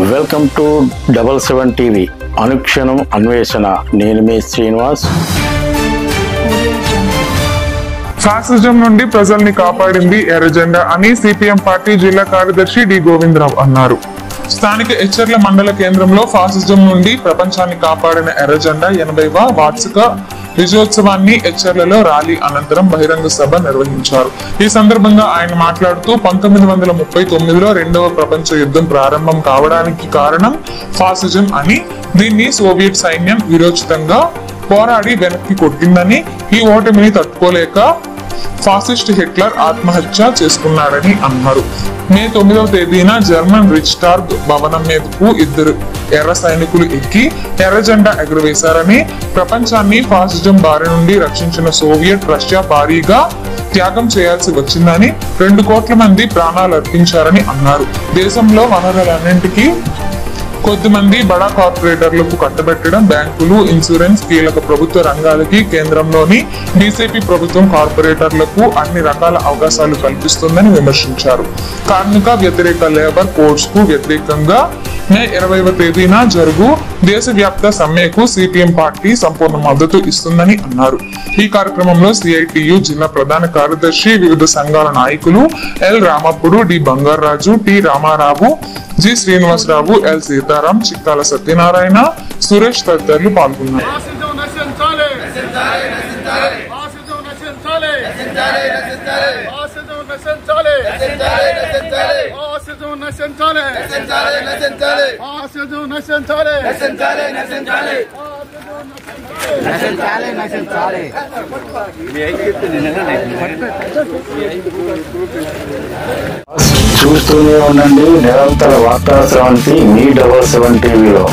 Welcome to 77 TV అనుక్షణం అన్వేషణ. నేను మీ Srinivas. Fascism నుండి ప్రజల్ని కాపాడింది ఎర్రజెండా అని సిపిఎం పార్టీ జిల్లా కార్యదర్శి డి గోవిందరావు అన్నారు. స్థానిక ఎచ్చర్ల మండల కేంద్రంలో ఫాసిజం నుండి ప్రపంచాన్ని కాపాడిన ఎర్రజెండా 80వ వార్షిక విజయోత్సవాన్ని ఎచ్చర్లలో ర్యాలీ అనంతరం బహిరంగ సభ నిర్వహించారు. ఈ సందర్భంగా ఆయన మాట్లాడుతూ 1939లో రెండవ ప్రపంచ యుద్ధం ప్రారంభం కావడానికి కారణం ఫాసిజం అని, దీన్ని సోవియట్ సైన్యం విరోచితంగా పోరాడి వెనక్కి కొట్టిందని, ఈ ఓటమిని తట్టుకోలేక ఫాసిస్ట్ హిట్లర్ ఆత్మహత్య చేసుకున్నాడని అన్నారు. మే 9వ తేదీన జర్మన్ రిచ్టార్గ్ భవనం మీదకు 2 ఎర్ర సైనికులు ఎక్కి ఎర్ర జెండా ఎగురవేశారని, ప్రపంచాన్ని ఫాసిజం బారి నుండి రక్షించిన సోవియట్ రష్యా భారీగా త్యాగం చేయాల్సి వచ్చిందని, 2 కోట్ల మంది ప్రాణాలు అర్పించారని అన్నారు. దేశంలో వనరులన్నింటికీ కొద్దిమంది బడా కార్పొరేటర్లకు కట్టబెట్టడం, బ్యాంకులు, ఇన్సూరెన్స్, కీలక ప్రభుత్వ రంగాలకి కేంద్రంలోని బీజేపీ ప్రభుత్వం కార్పొరేటర్లకు అన్ని రకాల అవకాశాలు కల్పిస్తుందని విమర్శించారు. కార్మిక వ్యతిరేక లేబర్ కోడ్స్ కు వ్యతిరేకంగా మే 20వ తేదీన జరుగు దేశవ్యాప్త సమ్మెకు సిపిఎం పార్టీ సంపూర్ణ మద్దతు ఇస్తుందని అన్నారు. ఈ కార్యక్రమంలో సిఐటియు జిల్లా ప్రధాన కార్యదర్శి, వివిధ సంఘాల నాయకులు L Ramappudu, D Bangaraju, T Ramarao, G Srinivasarao, L Sitaram, Chikkala Satyanarayana, Suresh తదితరులు పాల్గొన్నారు. చూస్తూనే ఉండండి నిరంతర వార్తా స్రవంతి మీ 77 టీవీలో.